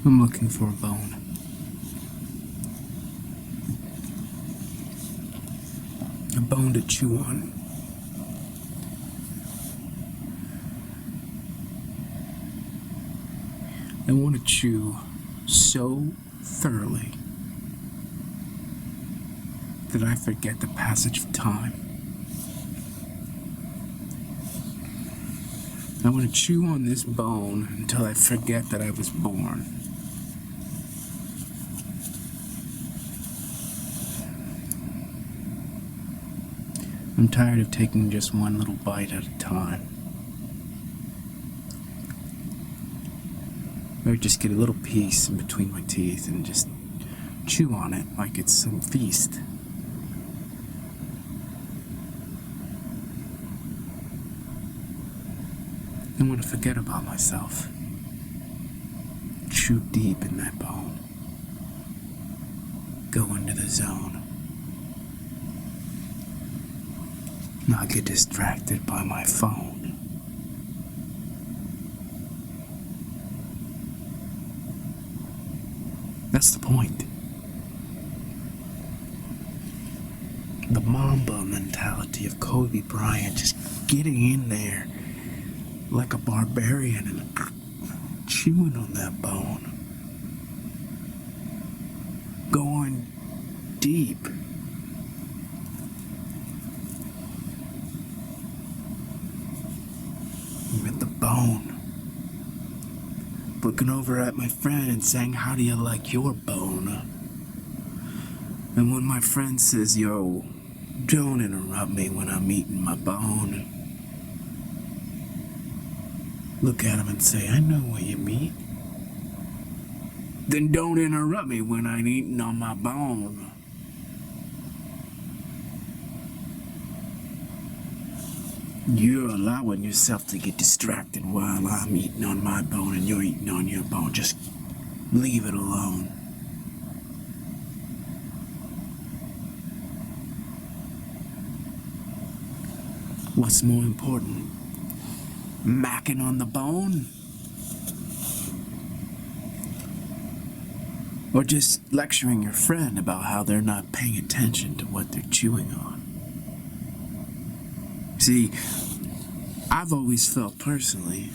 I'm looking for a bone. A bone to chew on. I want to chew so thoroughly that I forget the passage of time. I want to chew on this bone until I forget that I was born. I'm tired of taking just one little bite at a time. Or just get a little piece in between my teeth and just chew on it like it's some feast. I want to forget about myself. Chew deep in that bone. Go into the zone. Not get distracted by my phone. That's the point. The Mamba mentality of Kobe Bryant, just getting in there like a barbarian and chewing on that bone. Going deep. With the bone. Looking over at my friend and saying, "How do you like your bone?" And when my friend says, "Yo, don't interrupt me when I'm eating my bone," look at him and say, "I know what you mean." Then don't interrupt me when I'm eating on my bone. You're allowing yourself to get distracted while I'm eating on my bone and you're eating on your bone. Just leave it alone. What's more important? Macking on the bone? Or just lecturing your friend about how they're not paying attention to what they're chewing on? See, I've always felt personally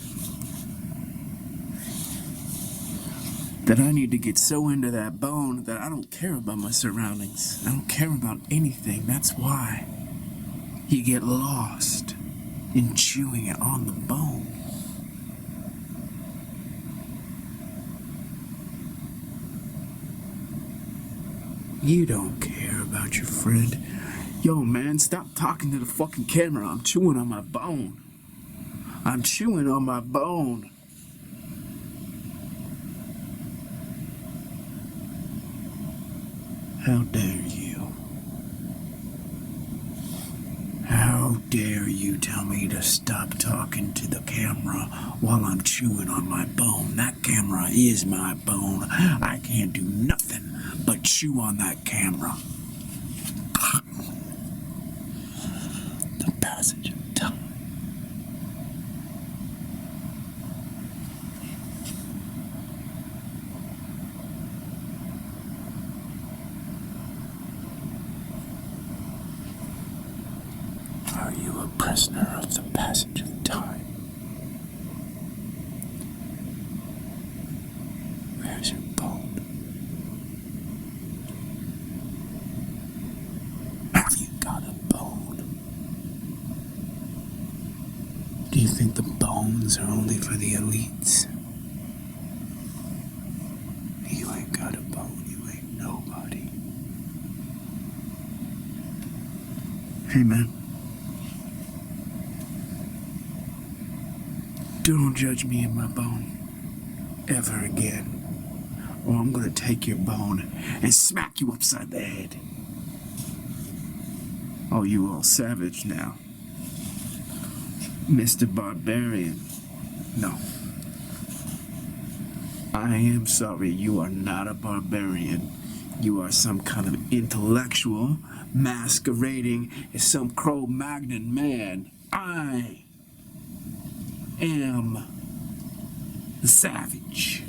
that I need to get so into that bone that I don't care about my surroundings. I don't care about anything. That's why you get lost in chewing it on the bone. You don't care about your friend. Yo, man, stop talking to the fucking camera. I'm chewing on my bone. I'm chewing on my bone. How dare you? How dare you tell me to stop talking to the camera while I'm chewing on my bone? That camera is my bone. I can't do nothing but chew on that camera. The passage of time. Are you a prisoner of the passage of time? Where's your bone? Have you got a bone? Do you think the bones are only for the elites? You ain't got a bone, you ain't nobody. Hey, man. Don't judge me and my bone ever again, or I'm gonna take your bone and smack you upside the head. Oh, you all savage now, Mr. Barbarian. No. I am sorry, you are not a barbarian. You are some kind of intellectual masquerading as some Cro-Magnon man. I am the savage.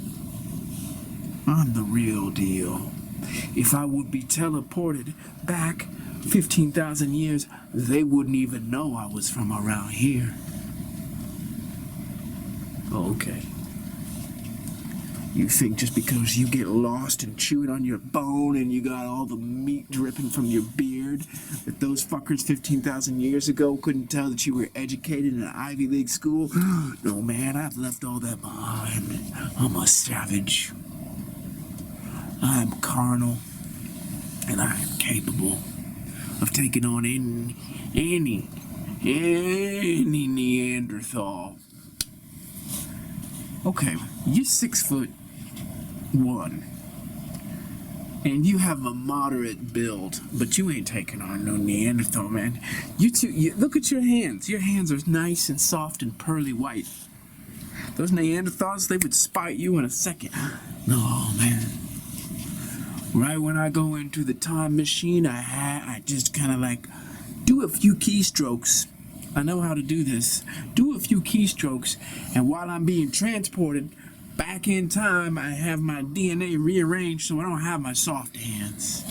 I'm the real deal. If I would be teleported back 15,000 years, they wouldn't even know I was from around here. Okay. You think just because you get lost and chewing on your bone and you got all the meat dripping from your beard that those fuckers 15,000 years ago couldn't tell that you were educated in an Ivy League school? No, man, I've left all that behind. I'm a savage. I'm carnal, and I am capable of taking on any Neanderthal. Okay, you're 6'1", and you have a moderate build, but you ain't taking on no Neanderthal, man. You look at your hands. Your hands are nice and soft and pearly white. Those Neanderthals, they would spite you in a second. No, man. Right when I go into the time machine, I just kind of like do a few keystrokes. I know how to do this. Do a few keystrokes, and while I'm being transported back in time, I have my DNA rearranged so I don't have my soft hands.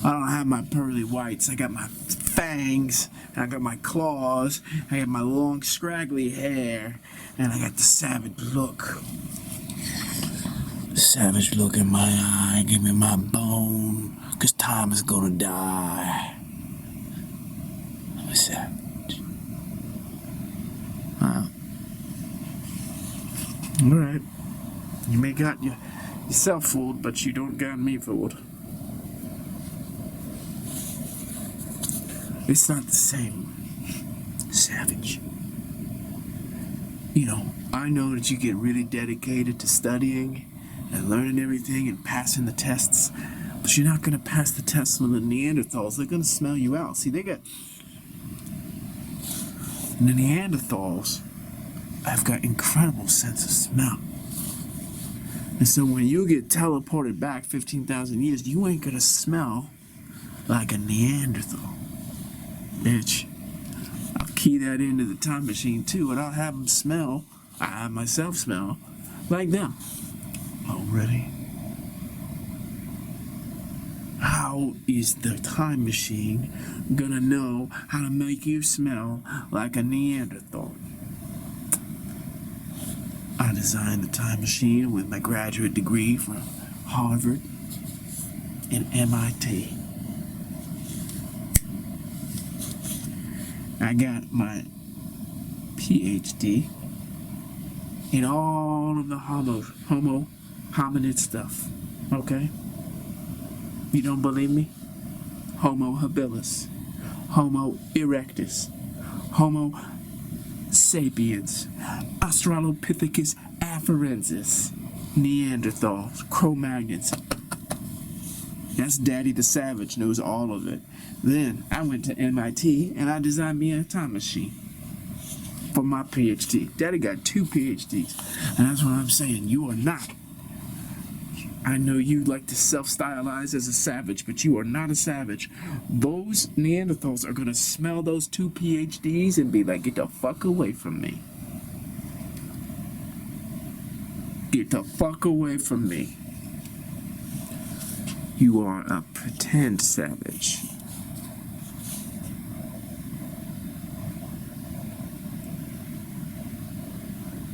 I don't have my pearly whites. I got my fangs, I got my claws, I got my long scraggly hair, and I got the savage look. The savage look in my eye, give me my bone, 'cause time is gonna die. I'm a savage. Alright. You may got yourself fooled, but you don't got me fooled. It's not the same. Savage. You know, I know that you get really dedicated to studying and learning everything and passing the tests, but you're not going to pass the tests with the Neanderthals. They're going to smell you out. See, the Neanderthals have got incredible sense of smell. And so when you get teleported back 15,000 years, you ain't going to smell like a Neanderthal. Bitch. I'll key that into the time machine too, and I'll have them smell, I have myself smell, like them. Already. How is the time machine gonna know how to make you smell like a Neanderthal? I designed the time machine with my graduate degree from Harvard and MIT. I got my PhD in all of the homo hominid stuff. Okay? You don't believe me? Homo habilis, Homo erectus, Homo sapiens, Australopithecus afarensis, Neanderthals, Cro-Magnons. That's Daddy the Savage knows all of it. Then I went to MIT and I designed me a time machine for my PhD. Daddy got 2 PhDs. And that's what I'm saying. You are not. I know you like to self-stylize as a savage, but you are not a savage. Those Neanderthals are going to smell those 2 PhDs and be like, get the fuck away from me. Get the fuck away from me. You are a pretend savage.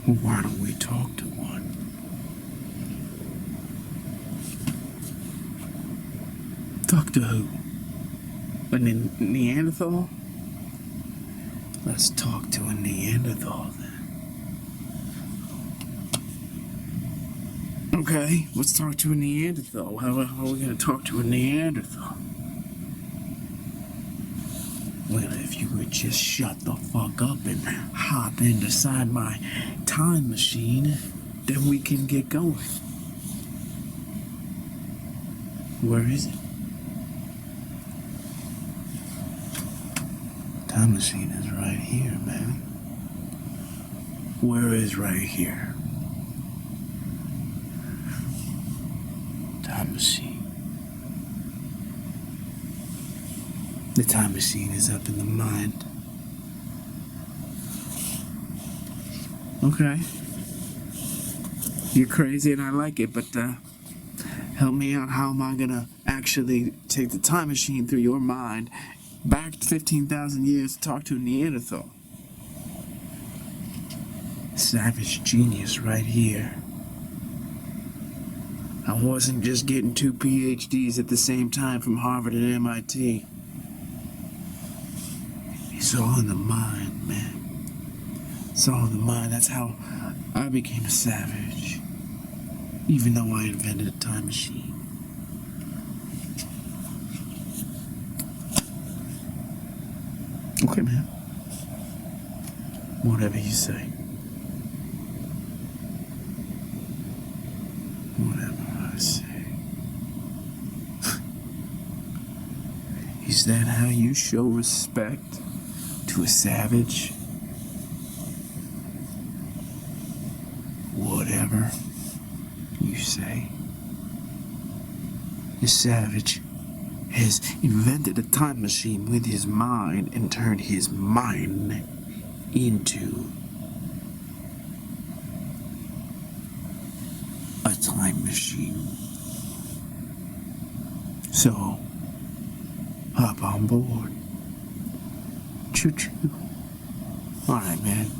Well, why don't we talk to one? Talk to who? A Neanderthal? Let's talk to a Neanderthal then. Okay, let's talk to a Neanderthal. How are we going to talk to a Neanderthal? Well, if you would just shut the fuck up and hop inside my time machine, then we can get going. Where is it? Time machine is right here, man. Where is right here? Time machine. The time machine is up in the mind. Okay. You're crazy and I like it, but Help me out. How am I gonna actually take the time machine through your mind back 15,000 years to talk to a Neanderthal? Savage genius right here. I wasn't just getting 2 PhDs at the same time from Harvard and MIT. It's all in the mind, man. It's all in the mind. That's how I became a savage. Even though I invented a time machine. Okay, man. Whatever you say. Whatever I say. Is that how you show respect to a savage? Whatever you say. The savage has invented a time machine with his mind and turned his mind into a time machine. So, hop on board. Choo-choo. Alright, man.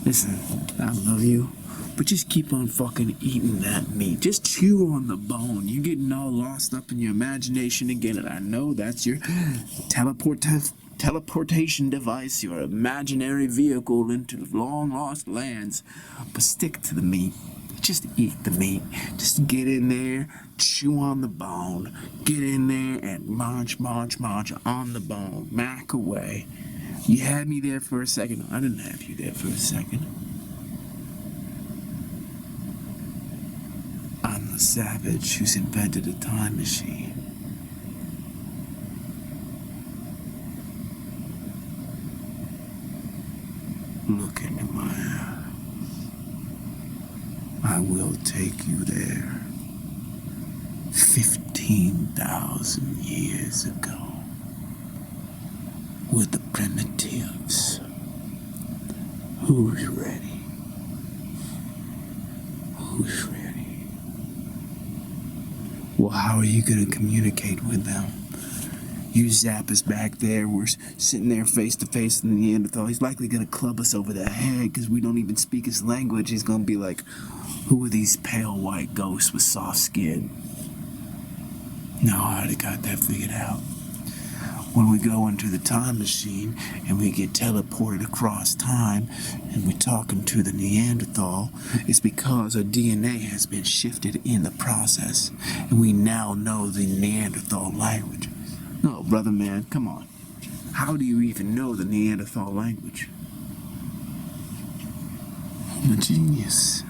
Listen, I love you. But just keep on fucking eating that meat. Just chew on the bone. You're getting all lost up in your imagination again, and I know that's your teleportation device, your imaginary vehicle into long lost lands. But stick to the meat. Just eat the meat. Just get in there, chew on the bone. Get in there and munch on the bone. Mack away. You had me there for a second. I didn't have you there for a second. I'm the savage who's invented a time machine. Look into my eyes. I will take you there. 15,000 years ago. With the primitives. Who's ready? Who's ready? Well, how are you going to communicate with them? You zap us back there. We're sitting there face to face with the Neanderthal. He's likely going to club us over the head because we don't even speak his language. He's going to be like, who are these pale white ghosts with soft skin? No, I already got that figured out. When we go into the time machine and we get teleported across time and we're talking to the Neanderthal, it's because our DNA has been shifted in the process and we now know the Neanderthal language. No, brother man, come on. How do you even know the Neanderthal language? I'm a genius.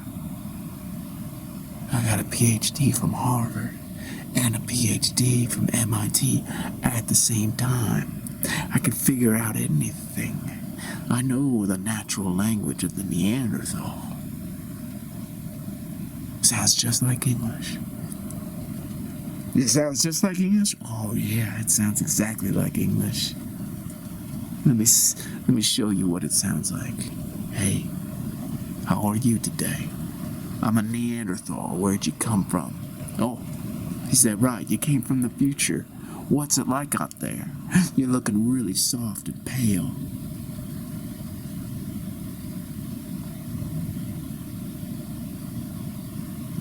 I got a PhD from Harvard and a PhD from MIT at the same time. I can figure out anything. I know the natural language of the Neanderthal. Sounds just like English. It sounds just like English? Oh yeah, it sounds exactly like English. Let me show you what it sounds like. Hey, how are you today? I'm a Neanderthal. Where'd you come from? Oh, he said, right, you came from the future. What's it like out there? You're looking really soft and pale.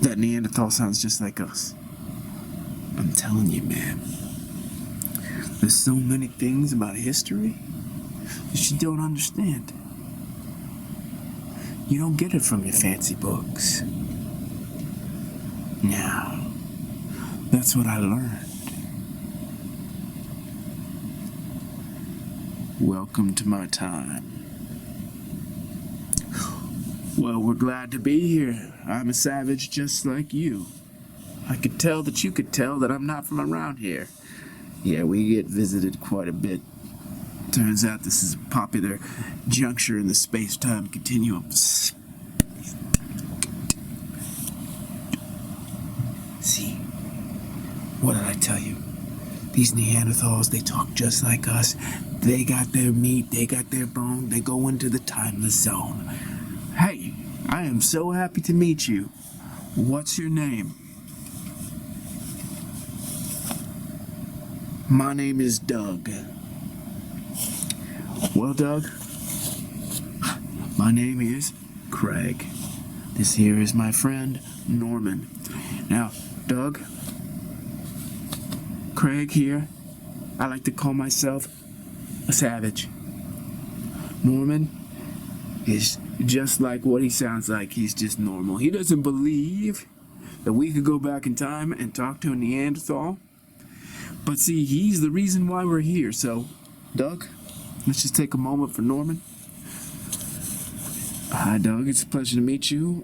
That Neanderthal sounds just like us. I'm telling you, man. There's so many things about history that you don't understand. You don't get it from your fancy books. Now, that's what I learned. Welcome to my time. Well, we're glad to be here. I'm a savage just like you. I could tell that you could tell that I'm not from around here. Yeah, we get visited quite a bit. Turns out this is a popular juncture in the space-time continuum. See, what did I tell you? These Neanderthals, they talk just like us. They got their meat, they got their bone, they go into the timeless zone. Hey, I am so happy to meet you. What's your name? My name is Doug. Well, Doug, my name is Craig. This here is my friend, Norman. Now, Doug, Craig here, I like to call myself a savage. Norman is just like what he sounds like. He's just normal. He doesn't believe that we could go back in time and talk to a Neanderthal. But see, he's the reason why we're here. So, Doug, let's just take a moment for Norman. Hi, Doug. It's a pleasure to meet you.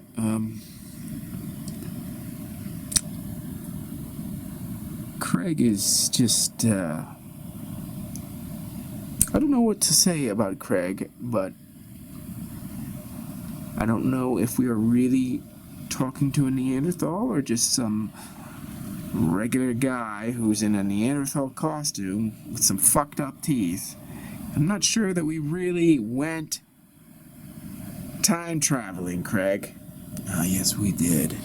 Craig is just, I don't know what to say about Craig, but I don't know if we are really talking to a Neanderthal or just some regular guy who's in a Neanderthal costume with some fucked up teeth. I'm not sure that we really went time traveling, Craig. Yes, we did.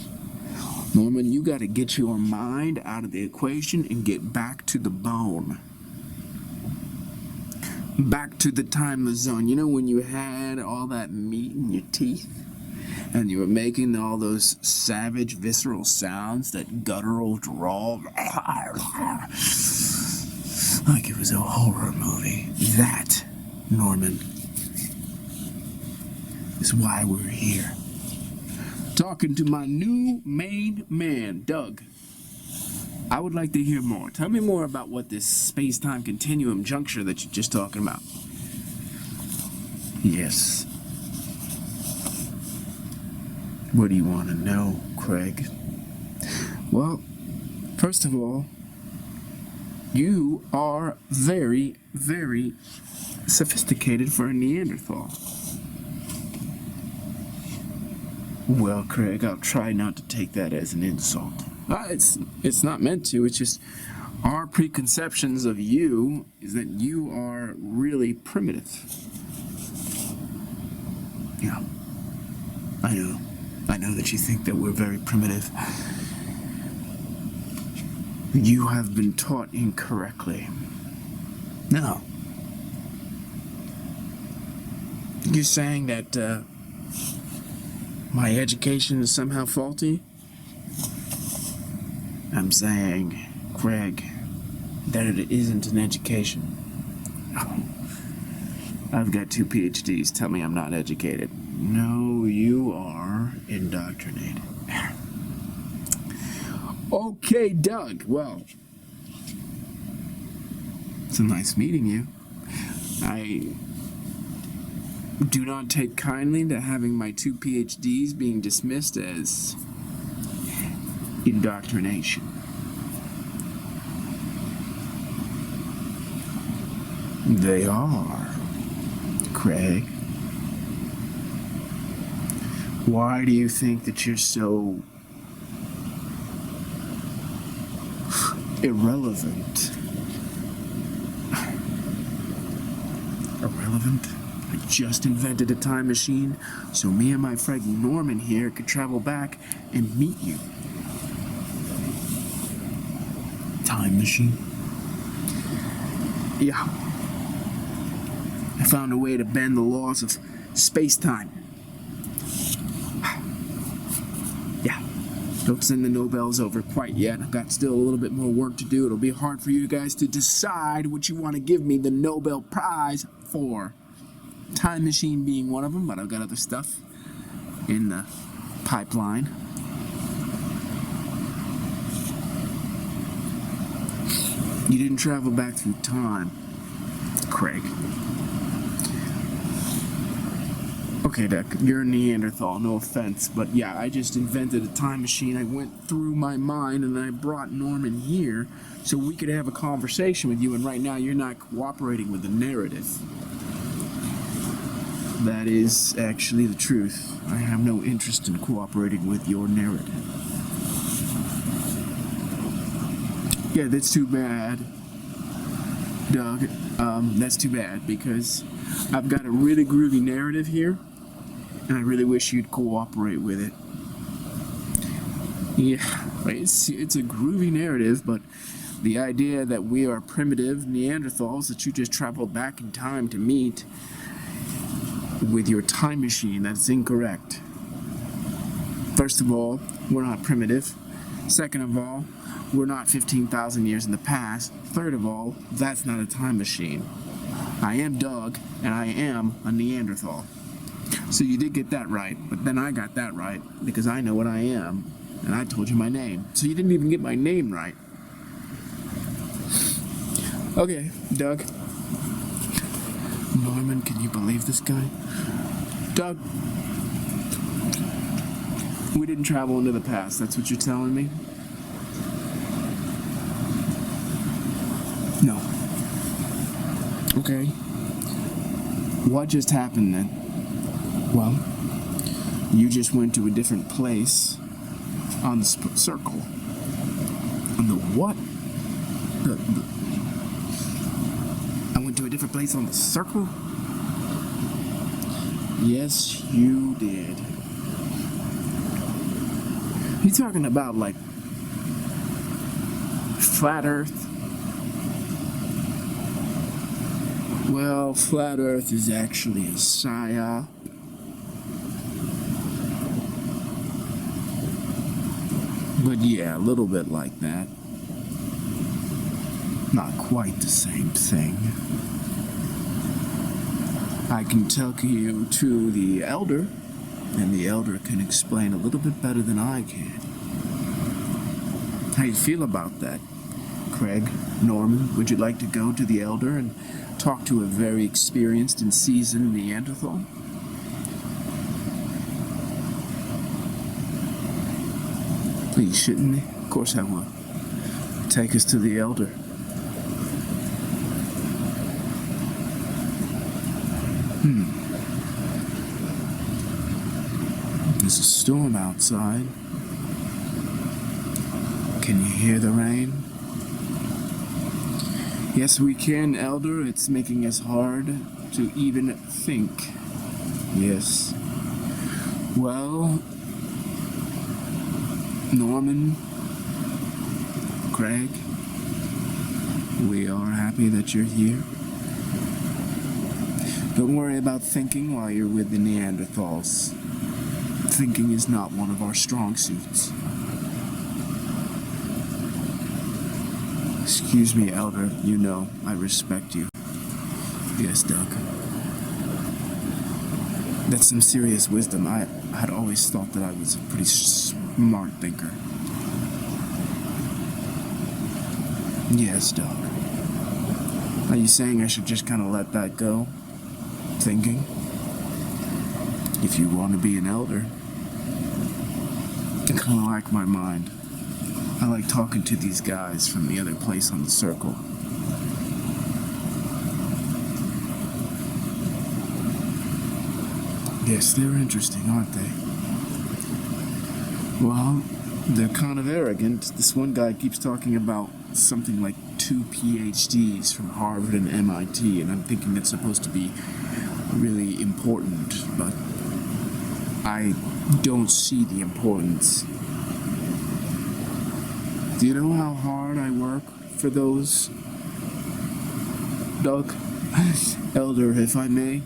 Norman, you gotta get your mind out of the equation and get back to the bone. Back to the timeless zone. You know when you had all that meat in your teeth? And you were making all those savage, visceral sounds, that guttural drawl. Like it was a horror movie. That, Norman, is why we're here. Talking to my new main man, Doug. I would like to hear more. Tell me more about what this space-time continuum juncture that you're just talking about. Yes. What do you want to know, Craig? Well, first of all, you are very, very sophisticated for a Neanderthal. Well, Craig, I'll try not to take that as an insult. It's not meant to. It's just our preconceptions of you is that you are really primitive. Yeah, I know. I know that you think that we're very primitive. You have been taught incorrectly. No. You're saying that my education is somehow faulty? I'm saying, Craig, that it isn't an education. I've got 2 PhDs. Tell me I'm not educated. No, you are indoctrinated. Okay, Doug. Well, it's nice meeting you. I do not take kindly to having my 2 PhDs being dismissed as indoctrination. They are, Craig. Why do you think that you're so irrelevant? Irrelevant? I just invented a time machine so me and my friend Norman here could travel back and meet you. Time machine? Yeah. I found a way to bend the laws of space-time. Yeah. Don't send the Nobels over quite yet. I've got still a little bit more work to do. It'll be hard for you guys to decide what you want to give me the Nobel Prize for. Time machine being one of them, but I've got other stuff in the pipeline. You didn't travel back through time, Craig. Okay, Doug, you're a Neanderthal, no offense, but yeah, I just invented a time machine. I went through my mind and I brought Norman here so we could have a conversation with you, and right now you're not cooperating with the narrative. That is actually the truth. I have no interest in cooperating with your narrative. Yeah, that's too bad, Doug. That's too bad because I've got a really groovy narrative here, and I really wish you'd cooperate with it. Yeah, it's a groovy narrative, but The idea that we are primitive Neanderthals that you just traveled back in time to meet with your time machine, that's incorrect. First of all, we're not primitive. Second of all, we're not 15,000 years in the past. Third of all, that's not a time machine. I am Doug, and I am a Neanderthal. So you did get that right, but then I got that right because I know what I am, and I told you my name. So you didn't even get my name right. Okay, Doug. Norman, can you believe this guy? Doug, we didn't travel into the past, that's what you're telling me? No. Okay. What just happened then? Well, you just went to a different place on the circle. On the what? I went to a different place on the circle? Yes, you did. You talking about, like, flat Earth? Well, flat Earth is actually a psyop. But yeah, a little bit like that. Not quite the same thing. I can take you to the Elder, and the Elder can explain a little bit better than I can. How you feel about that, Craig, Norman? Would you like to go to the Elder and talk to a very experienced and seasoned Neanderthal? Please, shouldn't they? Of course I will. Take us to the Elder. There's a storm outside. Can you hear the rain? Yes, we can, Elder. It's making us hard to even think. Yes. Well, Norman, Craig, we are happy that you're here. Don't worry about thinking while you're with the Neanderthals. Thinking is not one of our strong suits. Excuse me, Elder. You know, I respect you. Yes, Doug. That's some serious wisdom. I had always thought that I was a pretty smart thinker. Yes, Doug. Are you saying I should just kind of let that go? Thinking? If you want to be an elder. I kind of like my mind. I like talking to these guys from the other place on the circle. Yes, they're interesting, aren't they? Well, they're kind of arrogant. This one guy keeps talking about something like 2 PhDs from Harvard and MIT, and I'm thinking it's supposed to be really important, but I don't see the importance. Do you know how hard I work for those, Doug? Elder, if I may?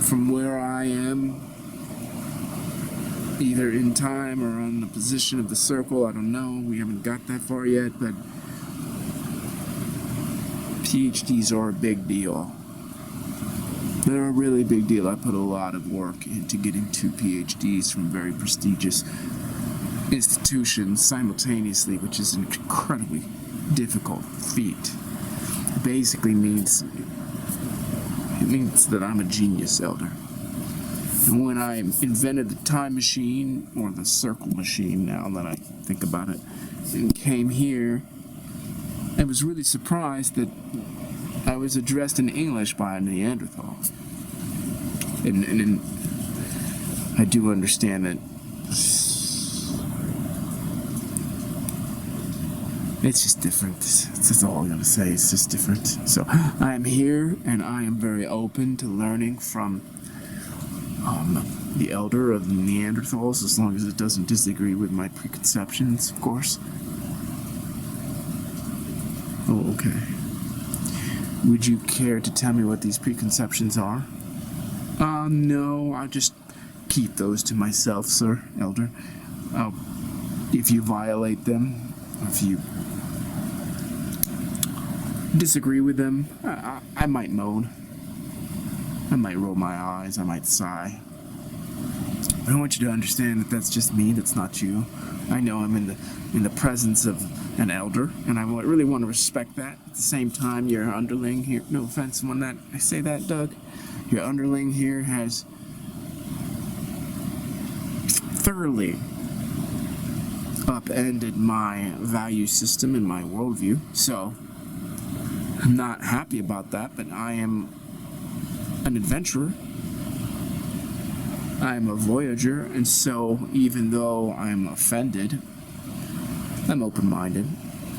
From where I am, either in time or on the position of the circle, I don't know, we haven't got that far yet, but PhDs are a big deal. They're a really big deal. I put a lot of work into getting 2 PhDs from very prestigious institutions simultaneously, which is an incredibly difficult feat. Basically means that I'm a genius, Elder. And when I invented the time machine, or the circle machine now that I think about it, and came here, I was really surprised that I was addressed in English by a Neanderthal. And I do understand that it's just different. That's all I'm going to say. It's just different. So I am here, and I am very open to learning from the elder of the Neanderthals, as long as it doesn't disagree with my preconceptions, of course. Oh, okay. Would you care to tell me what these preconceptions are? No, I'll just keep those to myself, sir, Elder. If you violate them, if you disagree with them, I might moan. I might roll my eyes, I might sigh. I want you to understand that that's just me, that's not you. I know I'm in the presence of an elder, and I really want to respect that. At the same time, your underling here, no offense when that I say that, Doug, your underling here has thoroughly upended my value system and my worldview, so I'm not happy about that, but I am an adventurer. I'm a voyager, and so even though I'm offended, I'm open-minded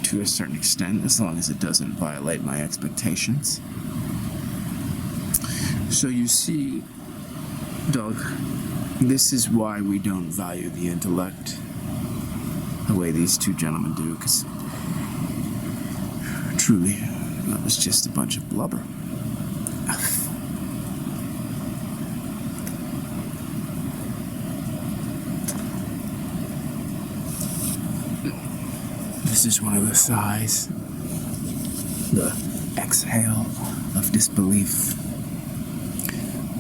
to a certain extent, as long as it doesn't violate my expectations. So you see, Doug, this is why we don't value the intellect the way these two gentlemen do, because truly, that was just a bunch of blubber. This is one of the sighs, the exhale of disbelief.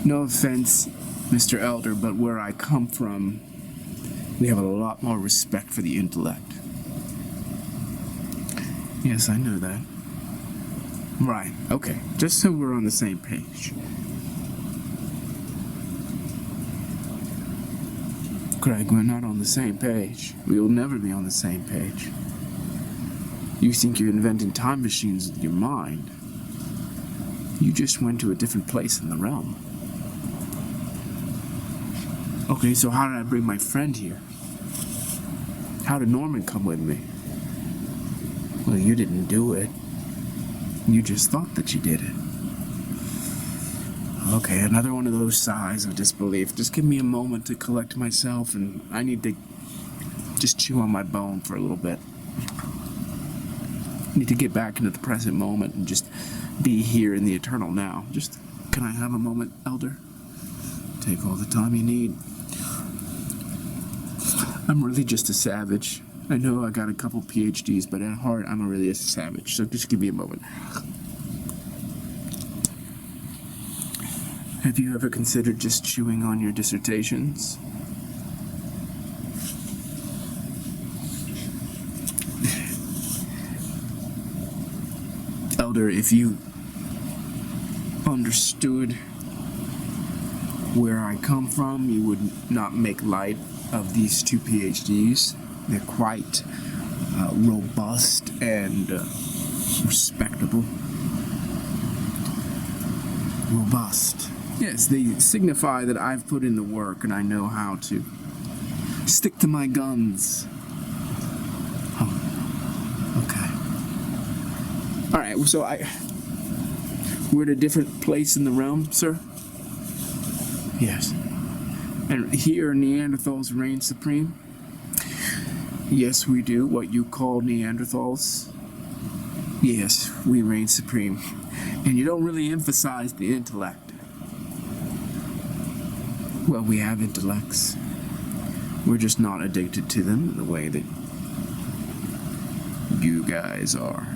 No offense, Mr. Elder, but where I come from, we have a lot more respect for the intellect. Yes, I know that. Right, okay, just so we're on the same page. Craig, we're not on the same page. We will never be on the same page. You think you're inventing time machines with your mind. You just went to a different place in the realm. Okay, so how did I bring my friend here? How did Norman come with me? Well, you didn't do it. You just thought that you did it. Okay, another one of those sighs of disbelief. Just give me a moment to collect myself, and I need to just chew on my bone for a little bit. I need to get back into the present moment and just be here in the eternal now. Just, can I have a moment, Elder? Take all the time you need. I'm really just a savage. I know I got a couple PhDs, but at heart, I'm really a savage. So just give me a moment. Have you ever considered just chewing on your dissertations? Elder, if you understood where I come from, you would not make light of these two PhDs. They're quite robust and respectable. Robust. Yes, they signify that I've put in the work and I know how to stick to my guns. Oh, okay. All right, so we're at a different place in the realm, sir? Yes. And here Neanderthals reign supreme? Yes, we do. What you call Neanderthals? Yes, we reign supreme. And you don't really emphasize the intellect. Well, we have intellects. We're just not addicted to them in the way that you guys are.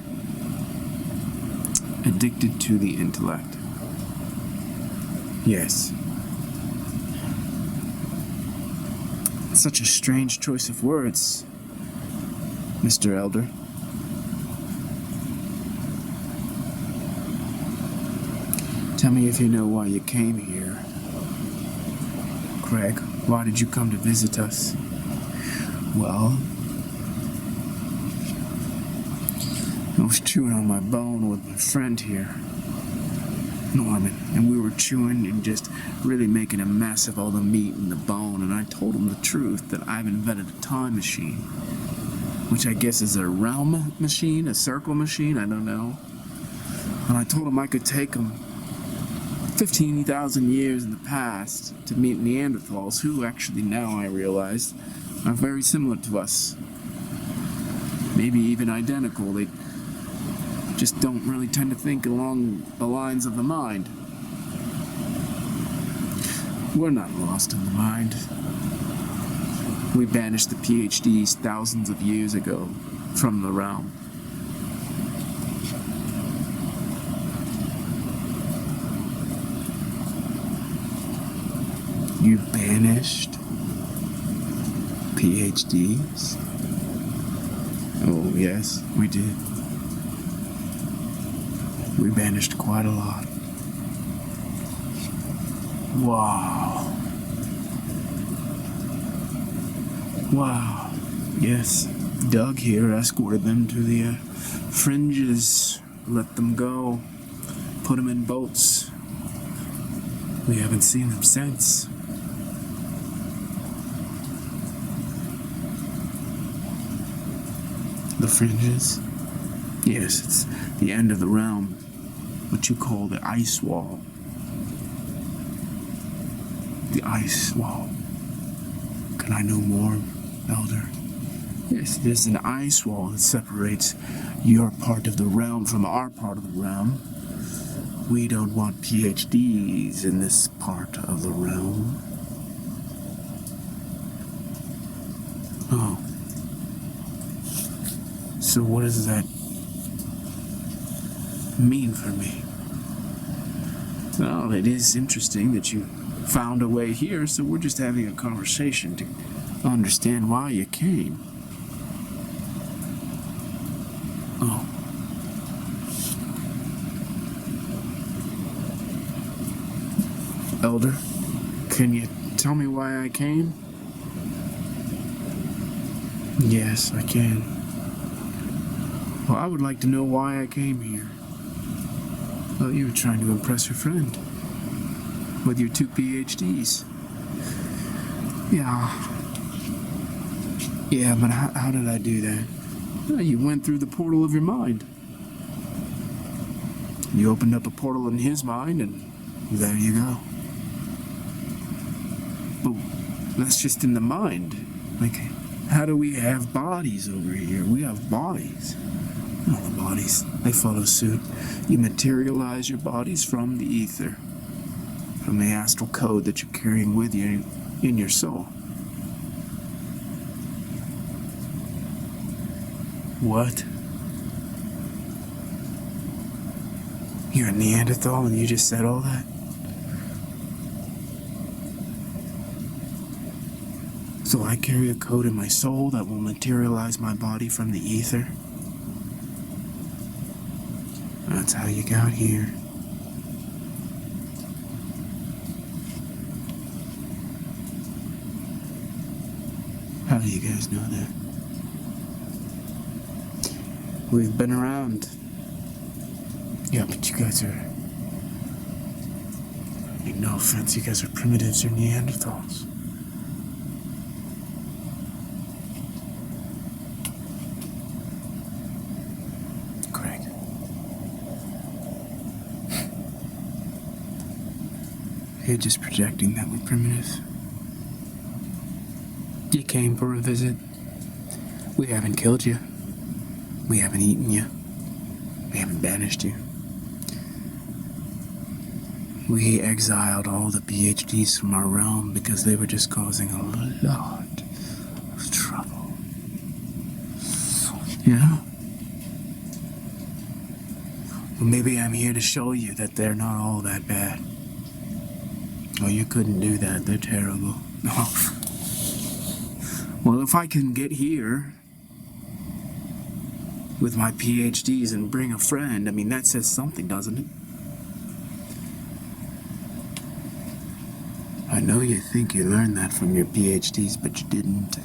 Addicted to the intellect. Yes. Such a strange choice of words, Mr. Elder. Tell me if you know why you came here. Craig, why did you come to visit us? Well, I was chewing on my bone with my friend here, Norman, and we were chewing and just really making a mess of all the meat and the bone, and I told him the truth that I've invented a time machine, which I guess is a realm machine, a circle machine, I don't know. And I told him I could take him 15,000 years in the past to meet Neanderthals, who actually now I realize are very similar to us. Maybe even identical. just don't really tend to think along the lines of the mind. We're not lost in the mind. We banished the PhDs thousands of years ago from the realm. You banished PhDs? Oh, yes, we did. We banished quite a lot. Wow. Wow. Yes, Doug here escorted them to the fringes, let them go, put them in boats. We haven't seen them since. The fringes? Yes, it's the end of the realm, what you call the ice wall. The ice wall. Can I know more, Elder? Yes, there's an ice wall that separates your part of the realm from our part of the realm. We don't want PhDs in this part of the realm. Oh. So what does that mean for me? Well, it is interesting that you found a way here, so we're just having a conversation to understand why you came. Oh. Elder, can you tell me why I came? Yes, I can. Well, I would like to know why I came here. Well, you were trying to impress your friend with your 2 PhDs. Yeah, but how did I do that? Well, you went through the portal of your mind. You opened up a portal in his mind, and there you go. But that's just in the mind. Like, how do we have bodies over here? We have bodies. All the bodies, they follow suit. You materialize your bodies from the ether, from the astral code that you're carrying with you in your soul. What? You're a Neanderthal and you just said all that? So I carry a code in my soul that will materialize my body from the ether? That's how you got here. How do you guys know that? We've been around. Yeah, but you guys are... no offense, you guys are primitives or Neanderthals. Craig. You're just projecting that we're primitive. You came for a visit. We haven't killed you. We haven't eaten you. We haven't banished you. We exiled all the PhDs from our realm because they were just causing a lot of trouble. Yeah? Well, maybe I'm here to show you that they're not all that bad. Oh, you couldn't do that. They're terrible. Oh. Well, if I can get here with my PhDs and bring a friend, I mean, that says something, doesn't it? I know you think you learned that from your PhDs, but you didn't.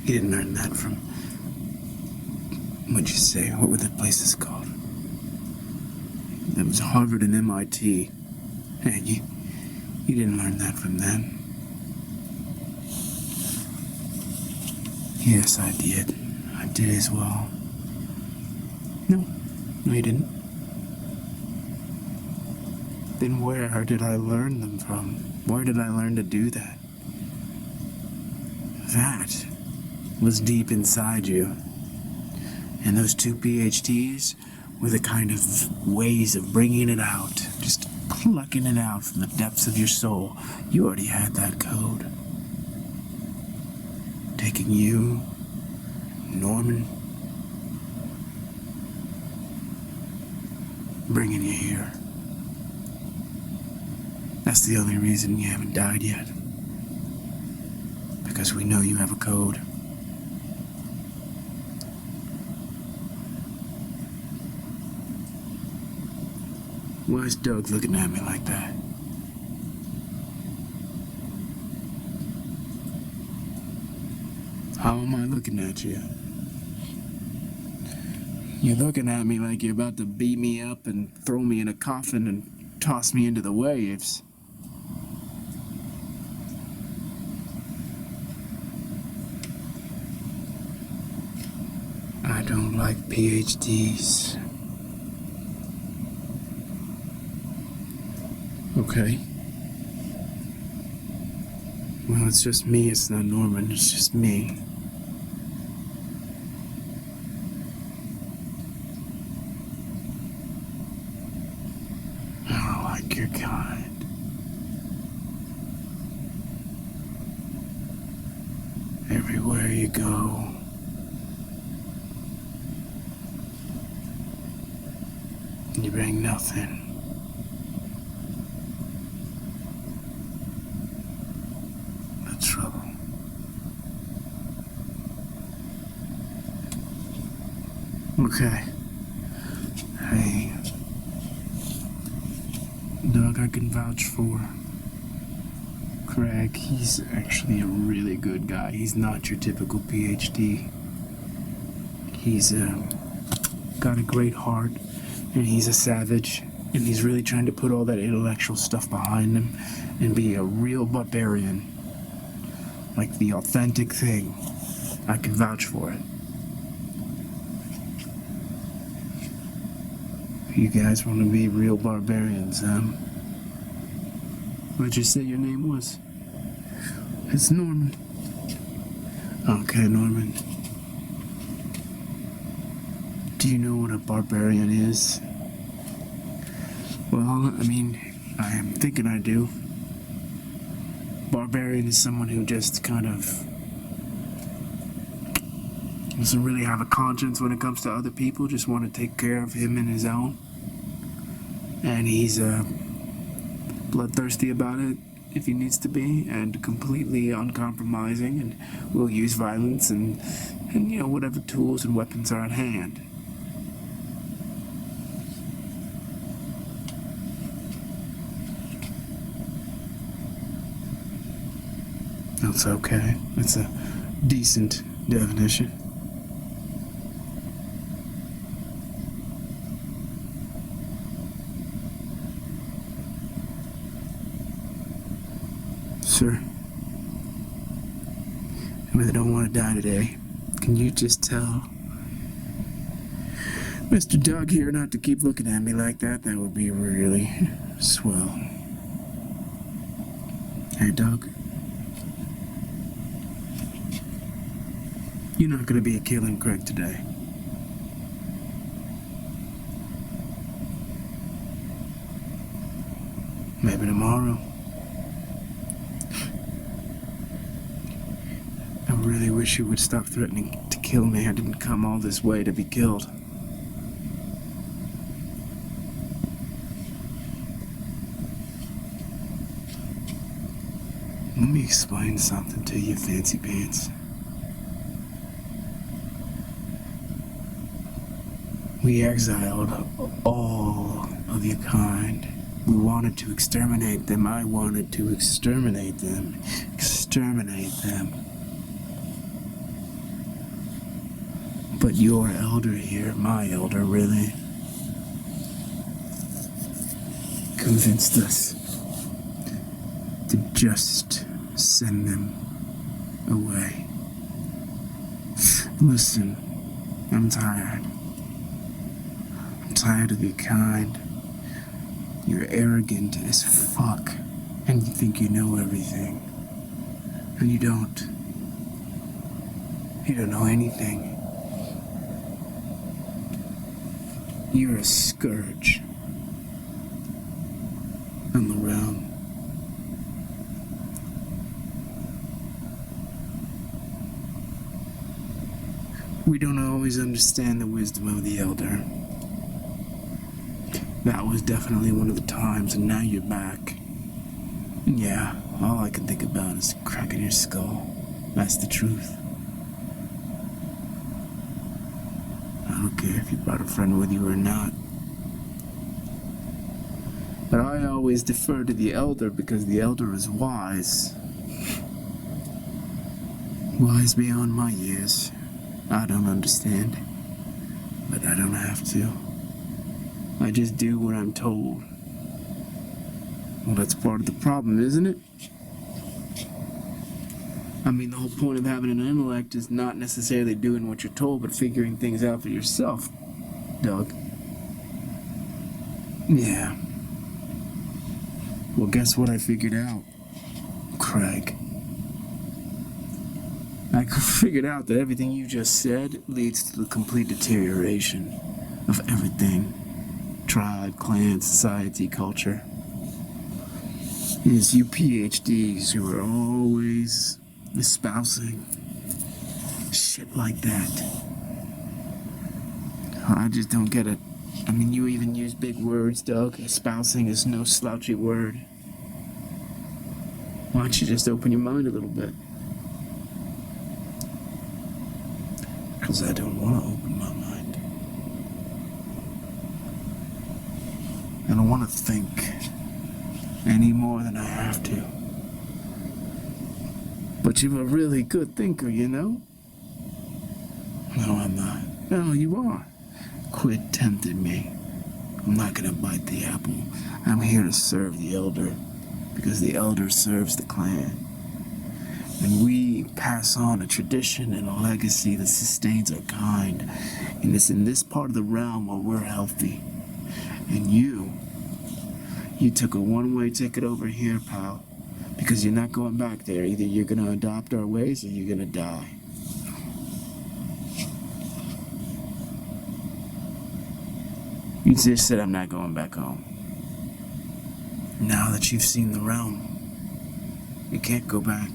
You didn't learn that from... what'd you say? What were the places called? That was Harvard and MIT. Hey, you didn't learn that from them. Yes, I did. I did as well. No, you didn't. Then where did I learn them from? Where did I learn to do that? That was deep inside you. And those 2 PhDs were the kind of ways of bringing it out, just plucking it out from the depths of your soul. You already had that code. Taking you, Norman, bringing you here. That's the only reason you haven't died yet. Because we know you have a code. Why is Doug looking at me like that? How am I looking at you? You're looking at me like you're about to beat me up and throw me in a coffin and toss me into the waves. I don't like PhDs. Okay. Well, it's just me, it's not Norman, it's just me. I don't like your kind. Everywhere you go, you bring nothing. But trouble. Okay. Hey. Doug, I can vouch for Craig. He's actually a really good guy. He's not your typical PhD. He's got a great heart, and he's a savage, and he's really trying to put all that intellectual stuff behind him and be a real barbarian. Like the authentic thing. I can vouch for it. You guys want to be real barbarians, huh? What'd you say your name was? It's Norman. Okay, Norman. Do you know what a barbarian is? Well, I mean, I am thinking I do. Barbarian is someone who just kind of doesn't really have a conscience when it comes to other people, just want to take care of him and his own. And he's bloodthirsty about it if he needs to be, and completely uncompromising, and will use violence and you know, whatever tools and weapons are at hand. That's okay. That's a decent definition. Sir, I really don't want to die today. Can you just tell Mr. Doug here not to keep looking at me like that? That would be really swell. Hey, Doug. You're not going to be a killing Craig today. Maybe tomorrow. I really wish you would stop threatening to kill me. I didn't come all this way to be killed. Let me explain something to you, fancy pants. We exiled all of your kind. We wanted to exterminate them. I wanted to exterminate them. Exterminate them. But your elder here, my elder really, convinced us to just send them away. Listen, I'm tired. I'm tired of your kind. You're arrogant as fuck, and you think you know everything. And you don't. You don't know anything. You're a scourge on the realm. We don't always understand the wisdom of the elder. That was definitely one of the times, and now you're back. And yeah, all I can think about is cracking your skull. That's the truth. I don't care if you brought a friend with you or not. But I always defer to the elder because the elder is wise. Wise beyond my years. I don't understand. But I don't have to. I just do what I'm told. Well, that's part of the problem, isn't it? I mean, the whole point of having an intellect is not necessarily doing what you're told, but figuring things out for yourself, Doug. Yeah. Well, guess what I figured out, Craig? I figured out that everything you just said leads to the complete deterioration of everything. Tribe, clan, society, culture. It's you PhDs who are always espousing shit like that. I just don't get it. I mean, you even use big words, Doug. Espousing is no slouchy word. Why don't you just open your mind a little bit? Because I don't want to open my mind. I don't want to think any more than I have to. But you're a really good thinker, you know? No, I'm not. No, you are. Quit tempting me. I'm not gonna bite the apple. I'm here to serve the elder, because the elder serves the clan. And we pass on a tradition and a legacy that sustains our kind. And it's in this part of the realm where we're healthy. And you took a one-way ticket over here, pal. Because you're not going back there. Either you're gonna adopt our ways or you're gonna die. You just said I'm not going back home. Now that you've seen the realm, you can't go back.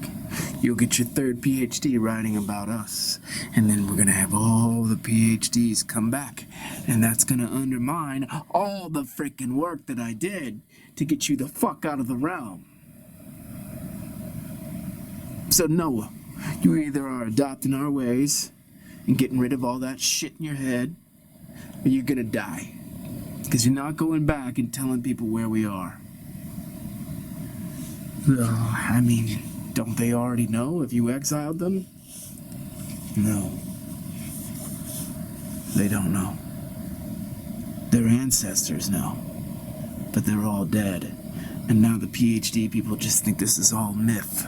You'll get your third PhD writing about us. And then we're gonna have all the PhDs come back. And that's gonna undermine all the frickin' work that I did to get you the fuck out of the realm. So Noah, you either are adopting our ways and getting rid of all that shit in your head, or you're gonna die. Because you're not going back and telling people where we are. I mean, don't they already know if you exiled them? No. They don't know. Their ancestors know. But they're all dead. And now the PhD people just think this is all myth.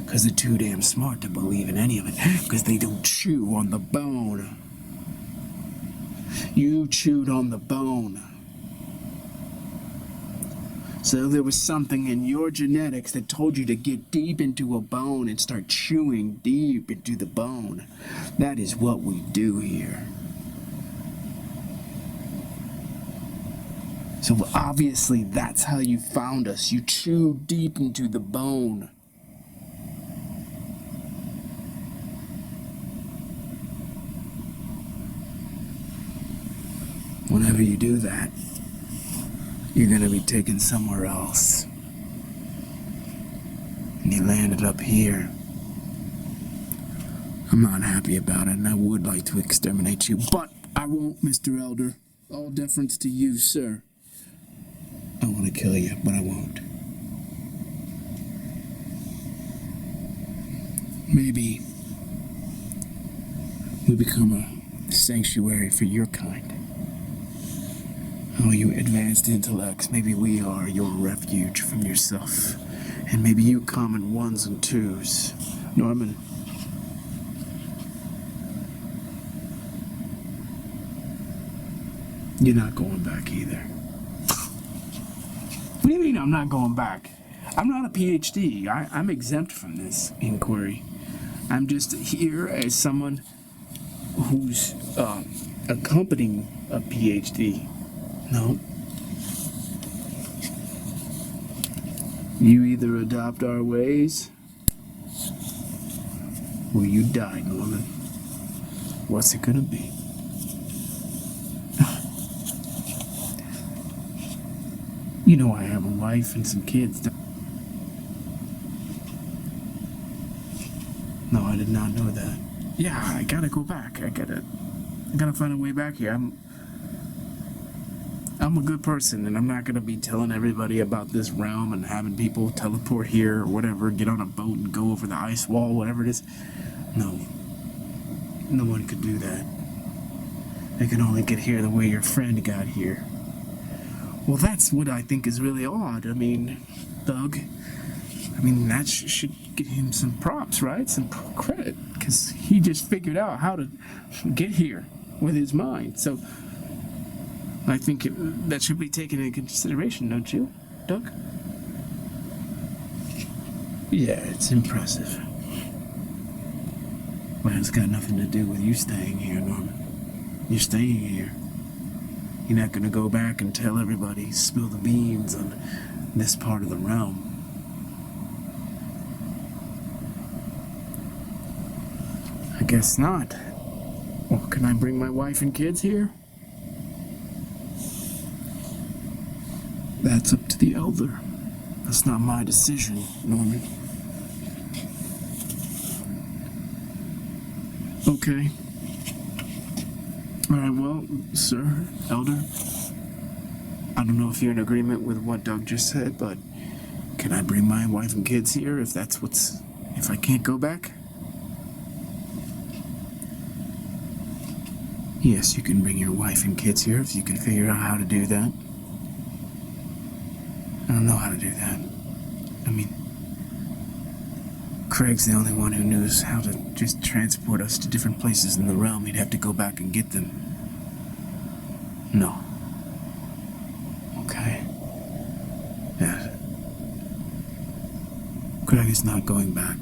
Because they're too damn smart to believe in any of it. Because they don't chew on the bone. You chewed on the bone. So there was something in your genetics that told you to get deep into a bone and start chewing deep into the bone. That is what we do here. So obviously that's how you found us. You chewed deep into the bone. Whenever you do that, you're gonna be taken somewhere else. And you landed up here. I'm not happy about it, and I would like to exterminate you, but I won't, Mr. Elder. All deference to you, sir. I want to kill you, but I won't. Maybe we become a sanctuary for your kind. Oh, you advanced intellects, maybe we are your refuge from yourself. And maybe you come in ones and twos. Norman. You're not going back either. What do you mean I'm not going back? I'm not a PhD. I'm exempt from this inquiry. I'm just here as someone who's accompanying a PhD. No. You either adopt our ways, or you die, Norman. What's it gonna be? You know I have a wife and some kids. No, I did not know that. Yeah, I gotta go back. I gotta find a way back here. I'm a good person, and I'm not gonna be telling everybody about this realm and having people teleport here or whatever, get on a boat and go over the ice wall, whatever it is. No. No one could do that. They can only get here the way your friend got here. Well, that's what I think is really odd. I mean, Doug, that should give him some props, right? Some credit, because he just figured out how to get here with his mind. So I think that should be taken into consideration, don't you, Doug? Yeah, it's impressive. Well, it's got nothing to do with you staying here, Norman. You're staying here. You're not going to go back and tell everybody, spill the beans on this part of the realm. I guess not. Well, can I bring my wife and kids here? That's up to the elder. That's not my decision, Norman. Okay. Alright, well, sir, elder, I don't know if you're in agreement with what Doug just said, but can I bring my wife and kids here if I can't go back? Yes, you can bring your wife and kids here if you can figure out how to do that. I don't know how to do that. Craig's the only one who knows how to just transport us to different places in the realm. He'd have to go back and get them. No. Okay. Yeah. Craig is not going back.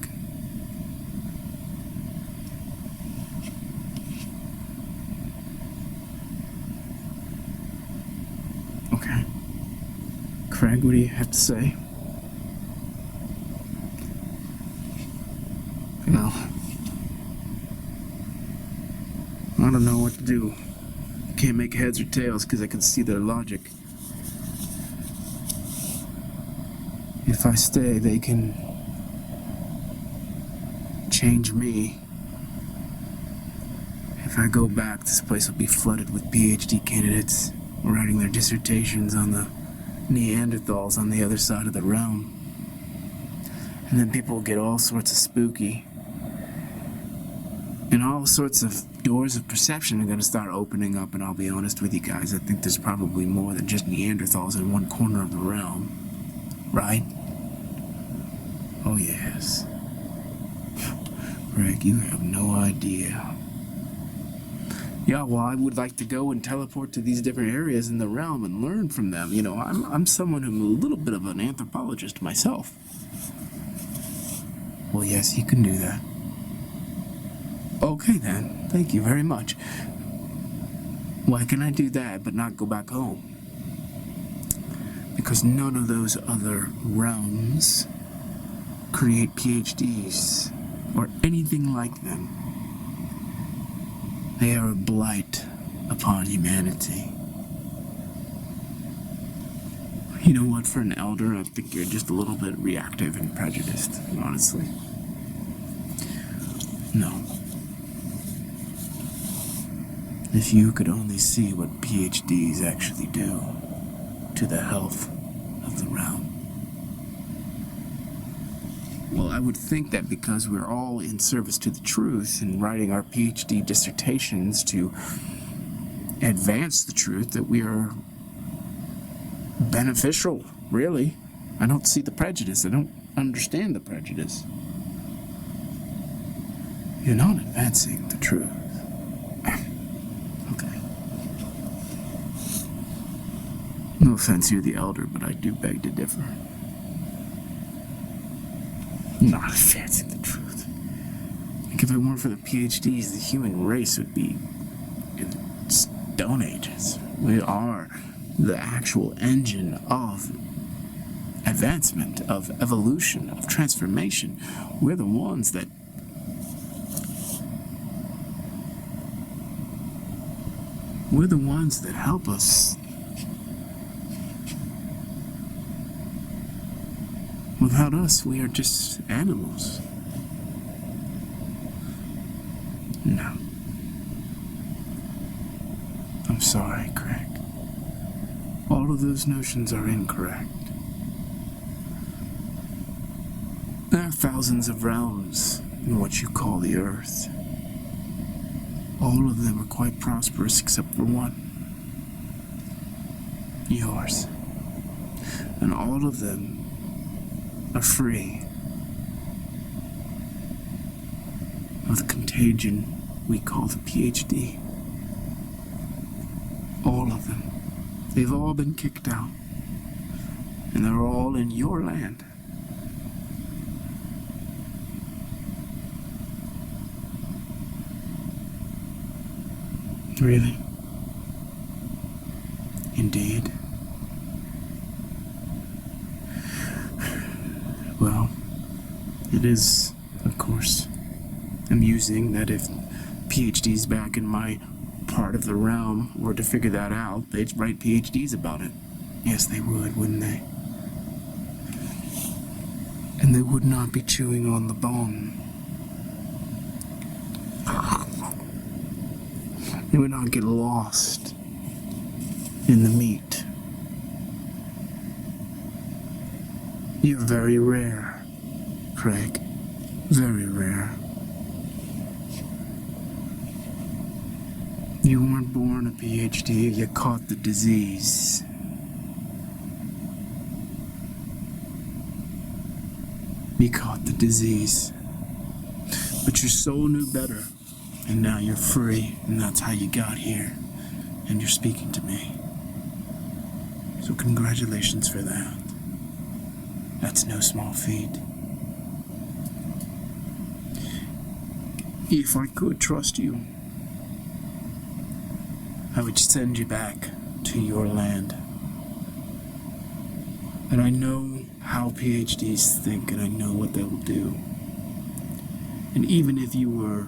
Okay. Craig, what do you have to say? Well, I don't know what to do. Can't make heads or tails because I can see their logic. If I stay, they can change me. If I go back, this place will be flooded with PhD candidates writing their dissertations on the Neanderthals on the other side of the realm. And then people will get all sorts of spooky. And all sorts of doors of perception are going to start opening up, and I'll be honest with you guys, I think there's probably more than just Neanderthals in one corner of the realm. Right? Oh, yes. Greg, you have no idea. Yeah, well, I would like to go and teleport to these different areas in the realm and learn from them. You know, I'm someone who's a little bit of an anthropologist myself. Well, yes, you can do that. Okay, then. Thank you very much. Why can I do that but not go back home? Because none of those other realms create PhDs or anything like them. They are a blight upon humanity. You know what, for an elder, I think you're just a little bit reactive and prejudiced, honestly. No. If you could only see what PhDs actually do to the health of the realm. Well, I would think that because we're all in service to the truth and writing our PhD dissertations to advance the truth, that we are beneficial, really. I don't see the prejudice. I don't understand the prejudice. You're not advancing the truth. Okay. No offense, you're the elder, but I do beg to differ. Not advancing the truth. Like, if it weren't for the PhDs, the human race would be in Stone Ages. We are the actual engine of advancement, of evolution, of transformation. We're the ones that help us. Without us, we are just animals. No. I'm sorry, Craig. All of those notions are incorrect. There are thousands of realms in what you call the Earth. All of them are quite prosperous except for one. Yours. And all of them are free of the contagion we call the PhD. All of them. They've all been kicked out. And they're all in your land. Really? Indeed. Well, it is, of course, amusing that if PhDs back in my part of the realm were to figure that out, they'd write PhDs about it. Yes, they would, wouldn't they? And they would not be chewing on the bone. They would not get lost in the meat. You're very rare, Craig. Very rare. You weren't born a PhD, you caught the disease. You caught the disease. But your soul knew better. And now you're free, and that's how you got here. And you're speaking to me. So congratulations for that. That's no small feat. If I could trust you, I would send you back to your land. And I know how PhDs think, and I know what they will do. And even if you were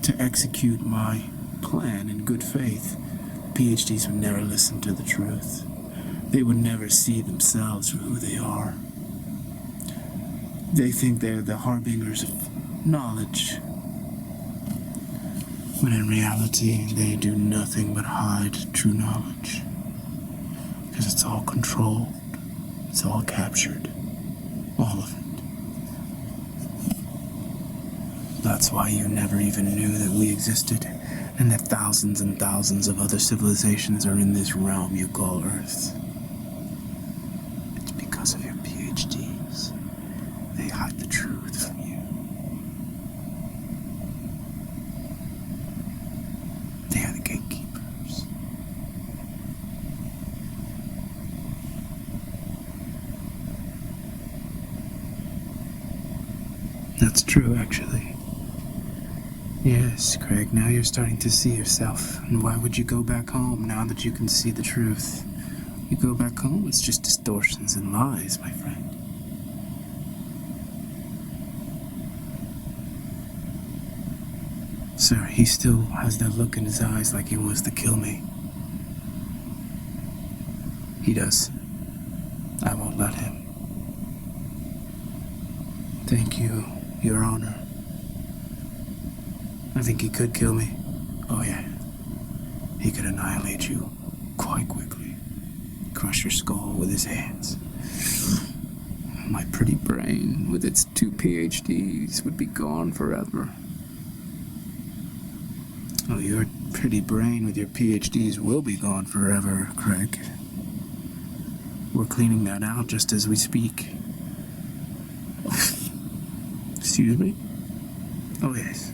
to execute my plan in good faith, PhDs would never listen to the truth. They would never see themselves for who they are. They think they're the harbingers of knowledge, when in reality they do nothing but hide true knowledge. Because it's all controlled, it's all captured, all of it. That's why you never even knew that we existed, and that thousands and thousands of other civilizations are in this realm you call Earth. It's because of your PhDs. They hide the truth from you. They are the gatekeepers. That's true, actually. Yes, Craig, now you're starting to see yourself. And why would you go back home now that you can see the truth? You go back home, it's just distortions and lies, my friend. Sir, he still has that look in his eyes like he wants to kill me. He does. I won't let him. Thank you, Your Honor. I think he could kill me. Oh yeah. He could annihilate you quite quickly. Crush your skull with his hands. My pretty brain, with its 2 PhDs, would be gone forever. Oh, your pretty brain with your PhDs will be gone forever, Craig. We're cleaning that out just as we speak. Excuse me? Oh yes.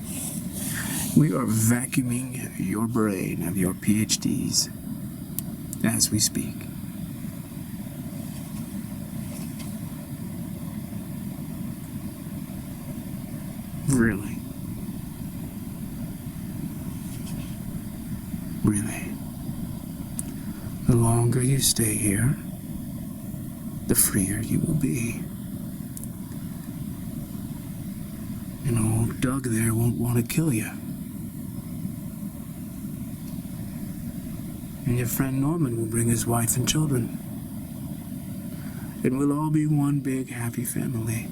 We are vacuuming your brain of your PhDs as we speak. Really. Really. The longer you stay here, the freer you will be. And old Doug there won't want to kill you. And your friend Norman will bring his wife and children. And we'll all be one big happy family.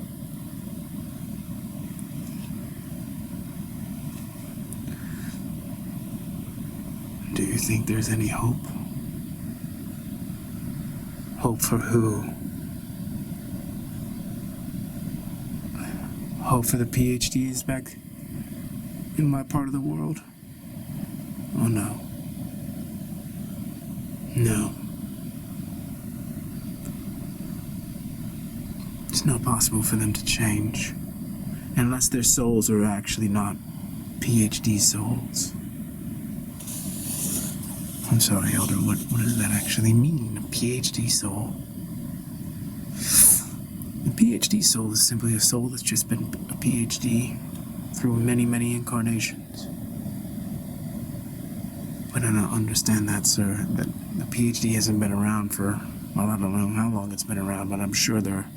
Do you think there's any hope? Hope for who? Hope for the PhDs back in my part of the world? Oh no. No. It's not possible for them to change, unless their souls are actually not PhD souls. I'm sorry, Elder, what does that actually mean, a PhD soul? A PhD soul is simply a soul that's just been a PhD through many, many incarnations. But I don't understand that, sir, that the PhD hasn't been around for, well, I don't know how long it's been around, but I'm sure there are,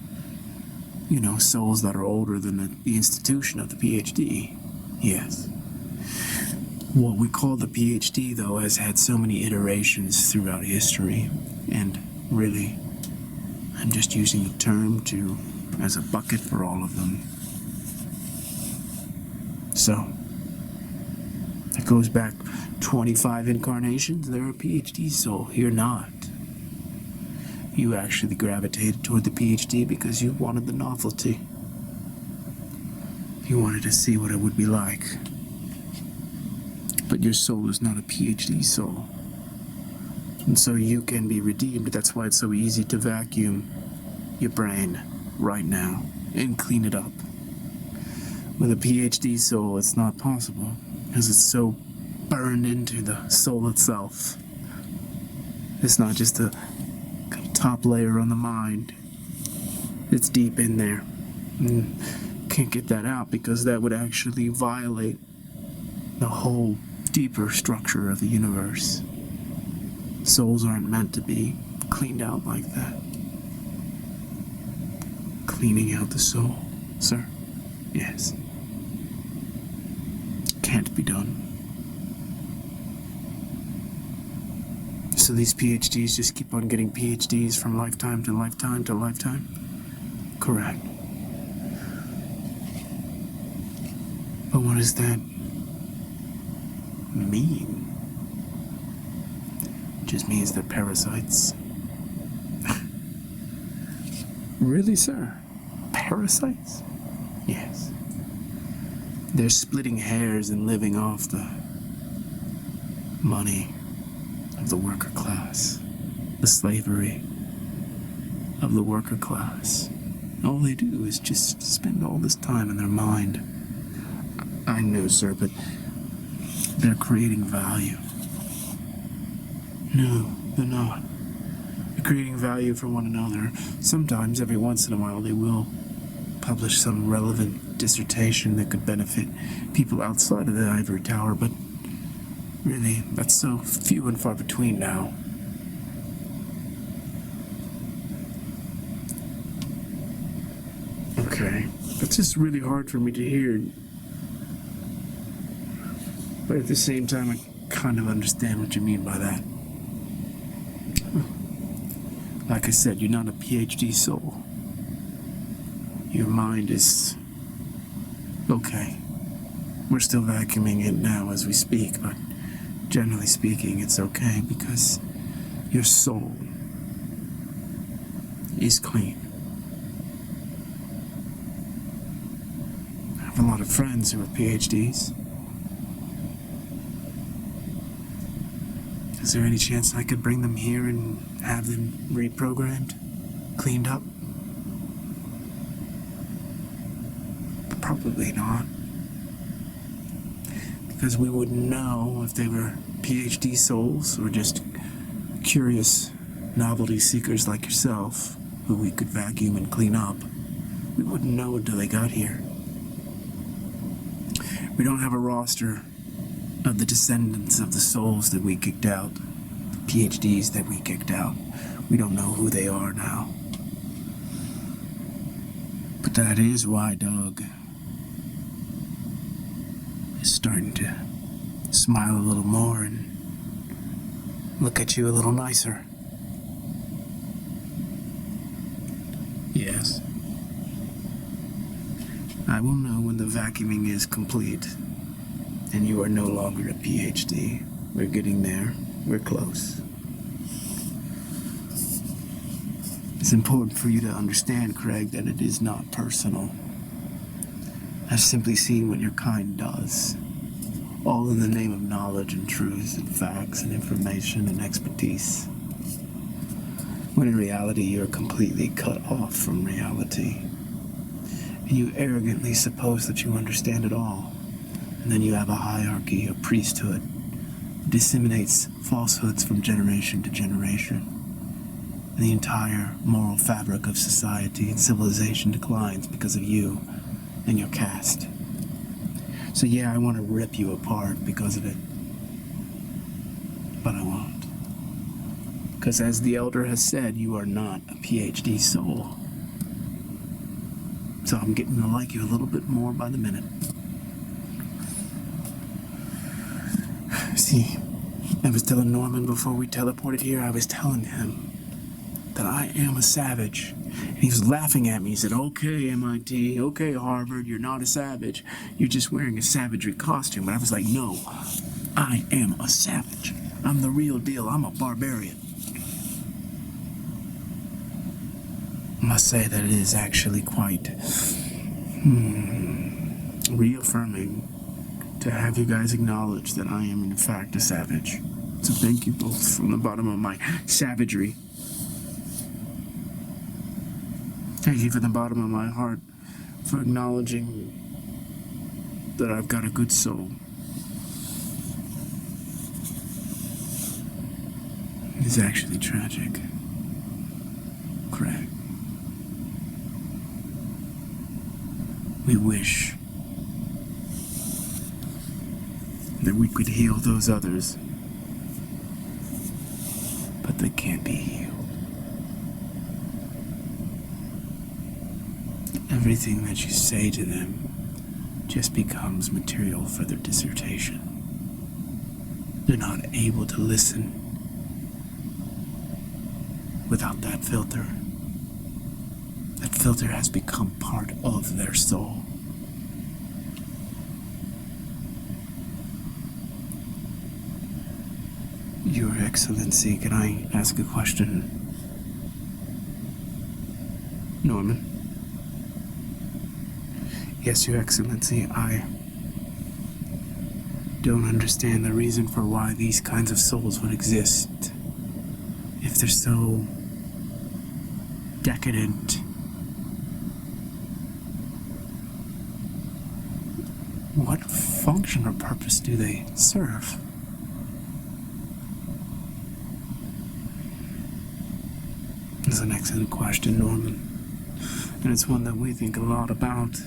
souls that are older than the institution of the PhD. Yes. What we call the PhD, though, has had so many iterations throughout history, and really, I'm just using the term as a bucket for all of them. So, it goes back 25 incarnations, they're a PhD soul. You're not. You actually gravitated toward the PhD because you wanted the novelty. You wanted to see what it would be like. But your soul is not a PhD soul. And so you can be redeemed. That's why it's so easy to vacuum your brain right now and clean it up. With a PhD soul, it's not possible because it's so burned into the soul itself. It's not just a top layer on the mind. It's deep in there. And can't get that out because that would actually violate the whole deeper structure of the universe. Souls aren't meant to be cleaned out like that. Cleaning out the soul, sir? Yes. Can't be done. So these PhDs just keep on getting PhDs from lifetime to lifetime to lifetime? Correct. But what does that mean? It just means they're parasites. Really, sir? Parasites? Yes. They're splitting hairs and living off the money of the worker class, the slavery of the worker class. All they do is just spend all this time in their mind. I know, sir, but they're creating value. No, they're not. They're creating value for one another. Sometimes, every once in a while, they will publish some relevant dissertation that could benefit people outside of the ivory tower, but really, that's so few and far between now. Okay, that's just really hard for me to hear. But at the same time, I kind of understand what you mean by that. Like I said, you're not a PhD soul. Your mind is okay. We're still vacuuming it now as we speak, but generally speaking, it's okay because your soul is clean. I have a lot of friends who are PhDs. Is there any chance I could bring them here and have them reprogrammed, cleaned up? Probably not. Because we wouldn't know if they were PhD souls or just curious novelty seekers like yourself, who we could vacuum and clean up. We wouldn't know until they got here. We don't have a roster of the descendants of the souls that we kicked out, the PhDs that we kicked out. We don't know who they are now. But that is why Doug is starting to smile a little more and look at you a little nicer. Yes. I will know when the vacuuming is complete and you are no longer a PhD. We're getting there. We're close. It's important for you to understand, Craig, that it is not personal. I've simply seen what your kind does, all in the name of knowledge and truth and facts and information and expertise, when in reality you're completely cut off from reality. And you arrogantly suppose that you understand it all. And then you have a hierarchy, a priesthood, that disseminates falsehoods from generation to generation. And the entire moral fabric of society and civilization declines because of you and your caste. So yeah, I want to rip you apart because of it. But I won't. Because as the elder has said, you are not a PhD soul. So I'm getting to like you a little bit more by the minute. See, I was telling Norman before we teleported here, I was telling him that I am a savage. And he was laughing at me. He said, okay, MIT, okay, Harvard, you're not a savage. You're just wearing a savagery costume. But I was like, no, I am a savage. I'm the real deal. I'm a barbarian. I must say that it is actually quite reaffirming to have you guys acknowledge that I am in fact a savage. So thank you both from the bottom of my savagery. Thank you from the bottom of my heart for acknowledging that I've got a good soul. It's actually tragic, Craig. We wish that we could heal those others, but they can't be healed. Everything that you say to them just becomes material for their dissertation. They're not able to listen without that filter. That filter has become part of their soul. Your Excellency, can I ask a question? Norman? Yes, Your Excellency, I don't understand the reason for why these kinds of souls would exist. If they're so decadent, what function or purpose do they serve? That's an excellent question, Norman. And it's one that we think a lot about.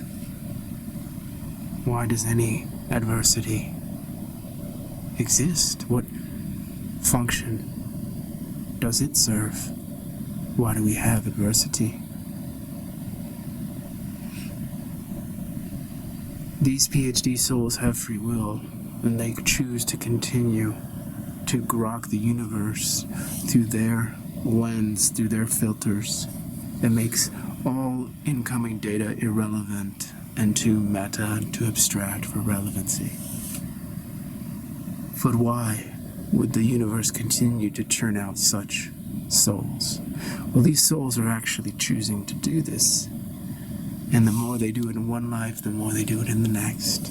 Why does any adversity exist? What function does it serve? Why do we have adversity? These PhD souls have free will, and they choose to continue to grok the universe through their lens, through their filters, that makes all incoming data irrelevant and too meta and too abstract for relevancy. But why would the universe continue to churn out such souls? Well, these souls are actually choosing to do this. And the more they do it in one life, the more they do it in the next.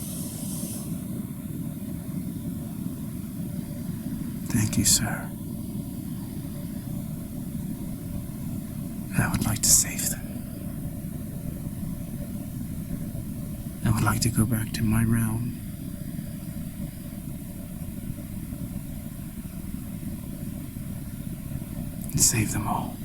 Thank you, sir. I would like to save them. I would like to go back to my realm. And save them all.